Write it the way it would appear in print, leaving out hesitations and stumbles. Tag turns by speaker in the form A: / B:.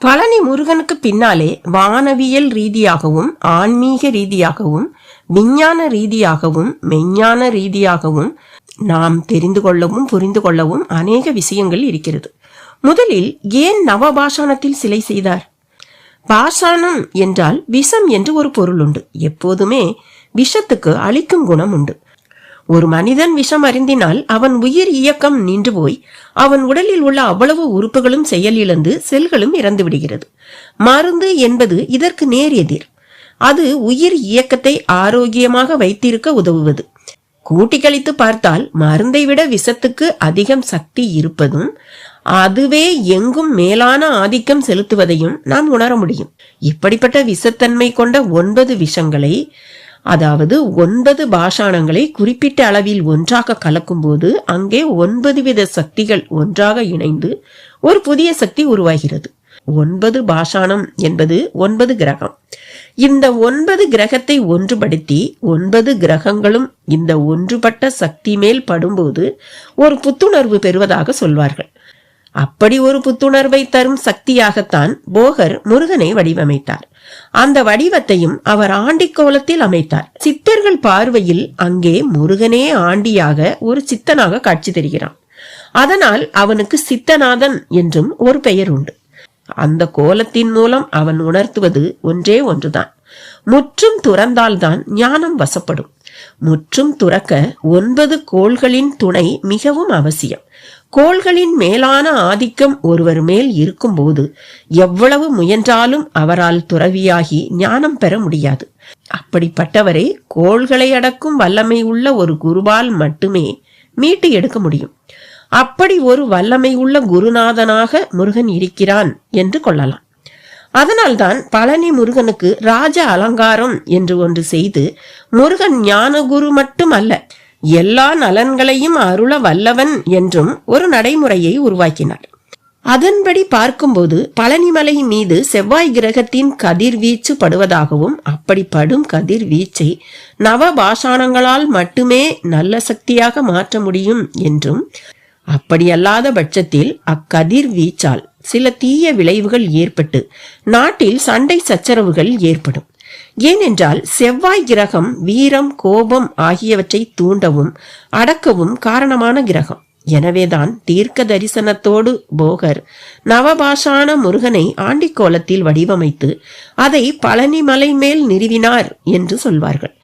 A: பழனி முருகனுக்கு பின்னாலே வானவியல் ரீதியாகவும் ஆன்மீக ரீதியாகவும் விஞ்ஞான ரீதியாகவும் மெஞ்ஞான ரீதியாகவும் நாம் தெரிந்து கொள்ளவும் புரிந்து கொள்ளவும் அநேக விஷயங்கள் இருக்கிறது. முதலில் ஏன் நவபாஷாணத்தில் சிலை செய்தார்? பாஷாணம் என்றால் விஷம் என்று ஒரு பொருள் உண்டு. எப்போதுமே விஷத்துக்கு அழிக்கும் குணம் உண்டு. ஒரு மனிதன் விஷம் அருந்தினால் அவன் உயிர் இயக்கம் நின்று போய் அவன் உடலில் உள்ள அவ்வளவு உறுப்புகளும் செயலிழந்து செல்களும் இறந்து விடுகிறது. மருந்து என்பது இதற்கு நேர் எதிர். அது உயிர் இயக்கத்தை ஆரோக்கியமாக வைத்திருக்க உதவுவது. கூட்டி கழித்து பார்த்தால் மருந்தை விட விஷத்துக்கு அதிகம் சக்தி இருப்பதும் அதுவே எங்கும் மேலான ஆதிக்கம் செலுத்துவதையும் நாம் உணர முடியும். இப்படிப்பட்ட விஷத்தன்மை கொண்ட 9 விஷங்களை, அதாவது 9 பாஷாணங்களை குறிப்பிட்ட அளவில் ஒன்றாக கலக்கும் போது அங்கே 9 வித சக்திகள் ஒன்றாக இணைந்து ஒரு புதிய சக்தி உருவாகிறது. 9 பாஷாணம் என்பது 9 கிரகம். இந்த 9 கிரகத்தை ஒன்றுபடுத்தி 9 கிரகங்களும் இந்த ஒன்றுபட்ட சக்தி மேல் படும்போது ஒரு புத்துணர்வு பெறுவதாக சொல்வார்கள். அப்படி ஒரு புத்துணர்வை தரும் சக்தியாகத்தான் போகர் முருகனை வடிவமைத்தார். அந்த வடிவத்தையும் அவர் ஆண்டிக்கோலத்தில் அமைத்தார். சித்தர்கள் பார்வையில் அங்கே முருகனே ஆண்டியாக ஒரு சித்தனாக காட்சி தருகிறான். அதனால் அவனுக்கு சித்தநாதன் என்றும் ஒரு பெயர் உண்டு. அந்த கோலத்தின் மூலம் அவன் உணர்த்துவது ஒன்றே ஒன்றுதான். முற்றும் துறந்தால்தான் ஞானம் வசப்படும். முற்றும் துறக்க 9 கோள்களின் துணை மிகவும் அவசியம். கோள்களின் மேலான ஆதிக்கம் ஒருவர் மேல் இருக்கும் போது எவ்வளவு முயன்றாலும் அவரால் துறவியாகி ஞானம் பெற முடியாது. அப்படிப்பட்டவரை கோள்களை அடக்கும் வல்லமை உள்ள ஒரு குருவால் மட்டுமே மீட்டு எடுக்க முடியும். அப்படி ஒரு வல்லமை உள்ள குருநாதனாக முருகன் இருக்கிறான் என்று கொள்ளலாம். அதனால்தான் பழனி முருகனுக்கு ராஜ அலங்காரம் என்று ஒன்று செய்து முருகன் ஞான குரு மட்டும் அல்ல, எல்லா நலன்களையும் அருள வல்லவன் என்றும் ஒரு நடைமுறையை உருவாக்கினார். அதன்படி பார்க்கும்போது பழனிமலை மீது செவ்வாய் கிரகத்தின் கதிர்வீச்சு படுவதாகவும் அப்படி படும் கதிர்வீச்சை நவபாஷாணங்களால் மட்டுமே நல்ல சக்தியாக மாற்ற முடியும் என்றும், அப்படியல்லாத பட்சத்தில் அக்கதிர் வீச்சால் சில தீய விளைவுகள் ஏற்பட்டு நாட்டில் சண்டை சச்சரவுகள் ஏற்படும். ஏனென்றால் செவ்வாய் கிரகம் வீரம், கோபம் ஆகியவற்றை தூண்டவும் அடக்கவும் காரணமான கிரகம். எனவேதான் தீர்க்க தரிசனத்தோடு போகர் நவபாஷாண முருகனை ஆண்டிக்கோலத்தில் வடிவமைத்து அதை பழனி மலை மேல் நிறுவினார் என்று சொல்வார்கள்.